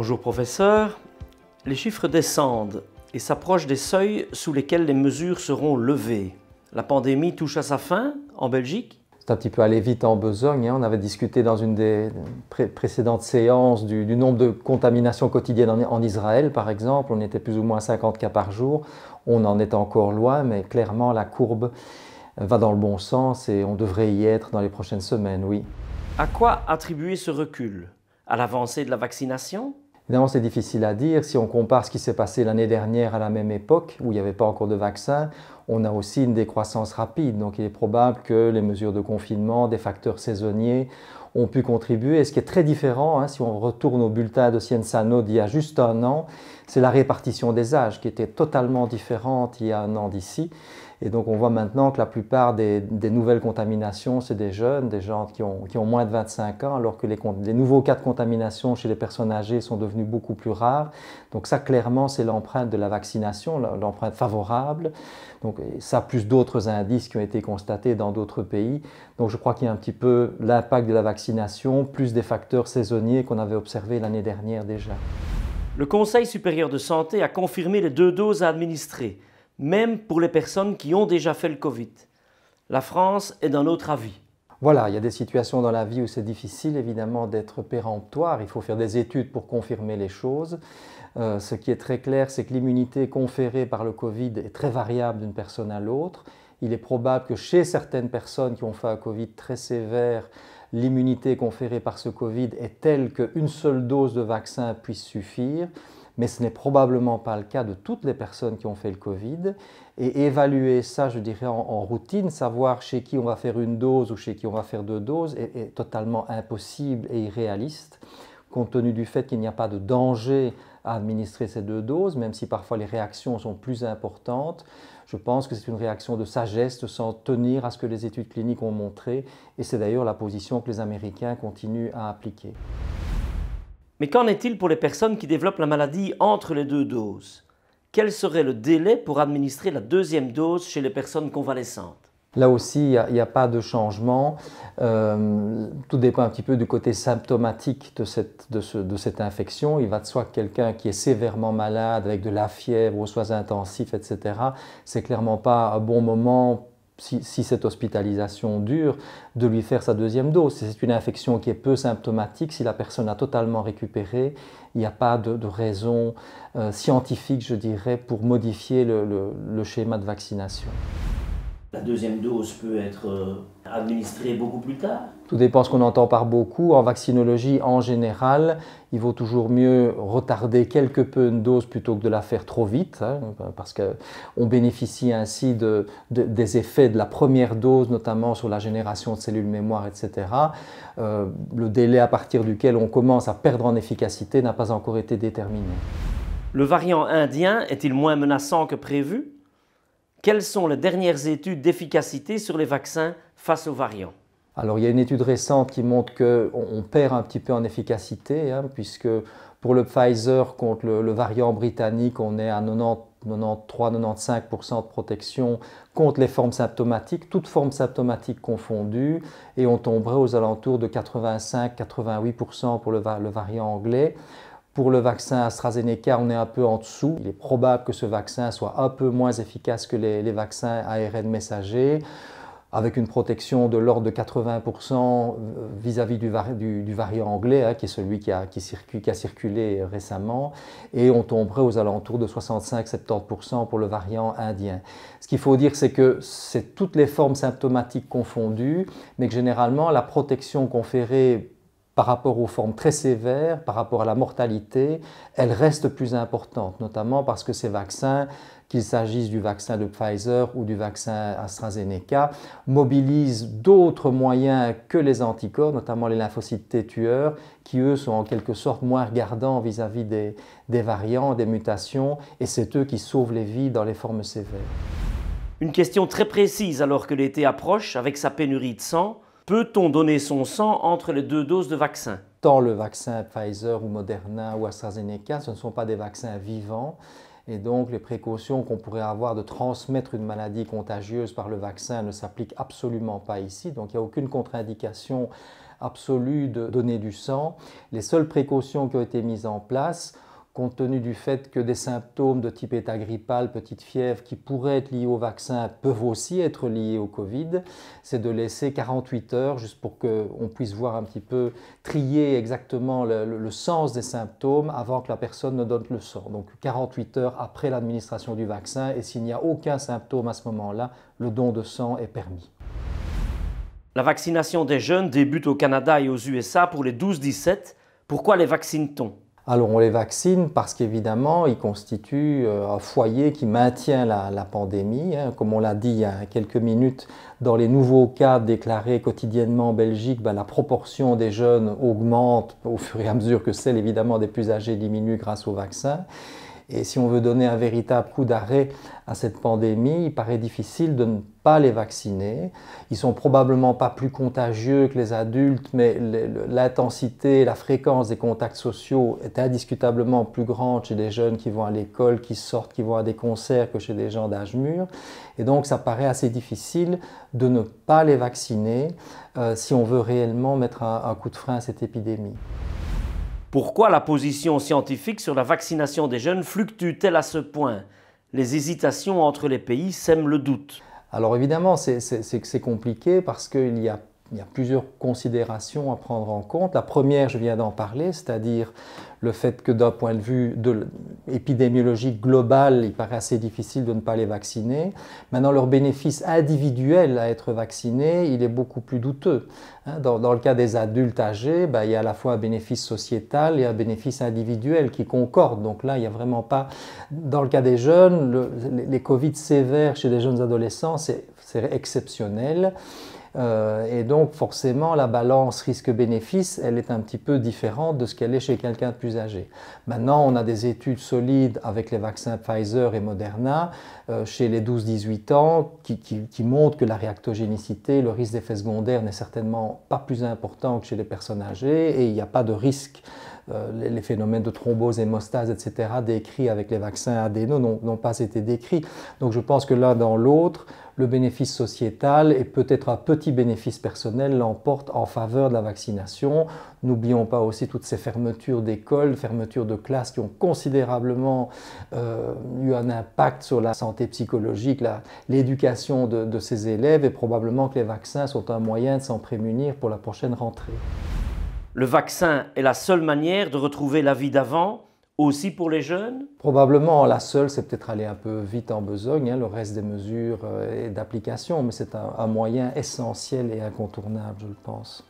Bonjour professeur. Les chiffres descendent et s'approchent des seuils sous lesquels les mesures seront levées. La pandémie touche à sa fin en Belgique? C'est un petit peu allé vite en besogne. On avait discuté dans une des précédentes séances du nombre de contaminations quotidiennes en Israël, par exemple. On était plus ou moins 50 cas par jour. On en est encore loin, mais clairement la courbe va dans le bon sens et on devrait y être dans les prochaines semaines, oui. À quoi attribuer ce recul? À l'avancée de la vaccination? Évidemment, c'est difficile à dire. Si on compare ce qui s'est passé l'année dernière à la même époque, où il n'y avait pas encore de vaccin, on a aussi une décroissance rapide. Donc il est probable que les mesures de confinement, des facteurs saisonniers ont pu contribuer. Et ce qui est très différent, si on retourne au bulletin de Cienzano d'il y a juste un an, c'est la répartition des âges qui était totalement différente il y a un an d'ici. Et donc on voit maintenant que la plupart des nouvelles contaminations, c'est des jeunes, des gens qui ont moins de 25 ans, alors que les nouveaux cas de contamination chez les personnes âgées sont devenus beaucoup plus rares. Donc ça, clairement, c'est l'empreinte de la vaccination, l'empreinte favorable. Donc ça, plus d'autres indices qui ont été constatés dans d'autres pays. Donc je crois qu'il y a un petit peu l'impact de la vaccination, plus des facteurs saisonniers qu'on avait observés l'année dernière déjà. Le Conseil supérieur de santé a confirmé les 2 doses à administrer, même pour les personnes qui ont déjà fait le Covid. La France est d'un autre avis. Voilà, il y a des situations dans la vie où c'est difficile évidemment d'être péremptoire, il faut faire des études pour confirmer les choses. Ce qui est très clair, c'est que l'immunité conférée par le Covid est très variable d'une personne à l'autre. Il est probable que chez certaines personnes qui ont fait un Covid très sévère, l'immunité conférée par ce Covid est telle qu'une seule dose de vaccin puisse suffire. Mais ce n'est probablement pas le cas de toutes les personnes qui ont fait le Covid. Et évaluer ça, je dirais, en routine, savoir chez qui on va faire une dose ou chez qui on va faire 2 doses est totalement impossible et irréaliste, compte tenu du fait qu'il n'y a pas de danger à administrer ces 2 doses, même si parfois les réactions sont plus importantes. Je pense que c'est une réaction de sagesse de s'en tenir à ce que les études cliniques ont montré, et c'est d'ailleurs la position que les Américains continuent à appliquer. Mais qu'en est-il pour les personnes qui développent la maladie entre les 2 doses? Quel serait le délai pour administrer la 2e dose chez les personnes convalescentes? Là aussi, il n'y a pas de changement. Tout dépend un petit peu du côté symptomatique de cette infection. Il va de soi que quelqu'un qui est sévèrement malade, avec de la fièvre, aux soins intensifs, etc., c'est clairement pas un bon moment, si cette hospitalisation dure, de lui faire sa 2e dose. Si c'est une infection qui est peu symptomatique, si la personne a totalement récupéré, il n'y a pas de raison scientifique, je dirais, pour modifier le schéma de vaccination. La 2e dose peut être administrée beaucoup plus tard? Tout dépend de ce qu'on entend par beaucoup. En vaccinologie, en général, il vaut toujours mieux retarder quelque peu une dose plutôt que de la faire trop vite, parce qu'on bénéficie ainsi des effets de la première dose, notamment sur la génération de cellules mémoire, etc. Le délai à partir duquel on commence à perdre en efficacité n'a pas encore été déterminé. Le variant indien est-il moins menaçant que prévu? Quelles sont les dernières études d'efficacité sur les vaccins face aux variants? Alors il y a une étude récente qui montre qu'on perd un petit peu en efficacité, puisque pour le Pfizer contre le variant britannique, on est à 93-95% de protection contre les formes symptomatiques, toutes formes symptomatiques confondues, et on tomberait aux alentours de 85-88% pour le variant anglais. Pour le vaccin AstraZeneca, on est un peu en dessous. Il est probable que ce vaccin soit un peu moins efficace que les vaccins ARN messagers, avec une protection de l'ordre de 80% vis-à-vis du variant anglais, qui est celui qui a circulé récemment, et on tomberait aux alentours de 65-70% pour le variant indien. Ce qu'il faut dire, c'est que c'est toutes les formes symptomatiques confondues, mais que généralement la protection conférée par rapport aux formes très sévères, par rapport à la mortalité, elle reste plus importante, notamment parce que ces vaccins, qu'il s'agisse du vaccin de Pfizer ou du vaccin AstraZeneca, mobilisent d'autres moyens que les anticorps, notamment les lymphocytes T tueurs, qui eux sont en quelque sorte moins regardants vis-à-vis des variants, des mutations, et c'est eux qui sauvent les vies dans les formes sévères. Une question très précise alors que l'été approche, avec sa pénurie de sang. Peut-on donner son sang entre les 2 doses de vaccin? Tant le vaccin Pfizer ou Moderna ou AstraZeneca, ce ne sont pas des vaccins vivants. Et donc les précautions qu'on pourrait avoir de transmettre une maladie contagieuse par le vaccin ne s'appliquent absolument pas ici. Donc il n'y a aucune contre-indication absolue de donner du sang. Les seules précautions qui ont été mises en place, compte tenu du fait que des symptômes de type état grippal, petite fièvre, qui pourraient être liés au vaccin, peuvent aussi être liés au Covid, c'est de laisser 48 heures, juste pour qu'on puisse voir un petit peu, trier exactement le sens des symptômes avant que la personne ne donne le sang. Donc 48 heures après l'administration du vaccin, et s'il n'y a aucun symptôme à ce moment-là, le don de sang est permis. La vaccination des jeunes débute au Canada et aux USA pour les 12-17. Pourquoi les vaccine-t-on ? Alors on les vaccine parce qu'évidemment ils constituent un foyer qui maintient la pandémie. Comme on l'a dit il y a quelques minutes, dans les nouveaux cas déclarés quotidiennement en Belgique, la proportion des jeunes augmente au fur et à mesure que celle évidemment des plus âgés diminue grâce au vaccin. Et si on veut donner un véritable coup d'arrêt à cette pandémie, il paraît difficile de ne pas les vacciner. Ils ne sont probablement pas plus contagieux que les adultes, mais l'intensité, la fréquence des contacts sociaux est indiscutablement plus grande chez des jeunes qui vont à l'école, qui sortent, qui vont à des concerts que chez des gens d'âge mûr. Et donc ça paraît assez difficile de ne pas les vacciner si on veut réellement mettre un coup de frein à cette épidémie. Pourquoi la position scientifique sur la vaccination des jeunes fluctue-t-elle à ce point? Les hésitations entre les pays sèment le doute. Alors évidemment, c'est compliqué parce qu'il y a plusieurs considérations à prendre en compte. La première, je viens d'en parler, c'est-à-dire le fait que d'un point de vue épidémiologique global, il paraît assez difficile de ne pas les vacciner. Maintenant, leur bénéfice individuel à être vacciné, il est beaucoup plus douteux. Dans le cas des adultes âgés, il y a à la fois un bénéfice sociétal et un bénéfice individuel qui concordent. Donc là, il n'y a vraiment pas... Dans le cas des jeunes, les Covid sévères chez les jeunes adolescents, c'est exceptionnel. Et donc forcément la balance risque-bénéfice, elle est un petit peu différente de ce qu'elle est chez quelqu'un de plus âgé. Maintenant, on a des études solides avec les vaccins Pfizer et Moderna chez les 12-18 ans qui montrent que la réactogénicité, le risque d'effets secondaires n'est certainement pas plus important que chez les personnes âgées et il n'y a pas de risque. Les phénomènes de thrombose, hémostase, etc. décrits avec les vaccins adéno n'ont pas été décrits. Donc je pense que l'un dans l'autre, le bénéfice sociétal et peut-être un petit bénéfice personnel l'emportent en faveur de la vaccination. N'oublions pas aussi toutes ces fermetures d'écoles, fermetures de classes qui ont considérablement eu un impact sur la santé psychologique, l'éducation de ces élèves et probablement que les vaccins sont un moyen de s'en prémunir pour la prochaine rentrée. Le vaccin est la seule manière de retrouver la vie d'avant, aussi pour les jeunes? Probablement la seule, c'est peut-être aller un peu vite en besogne, le reste des mesures et d'application, mais c'est un moyen essentiel et incontournable, je le pense.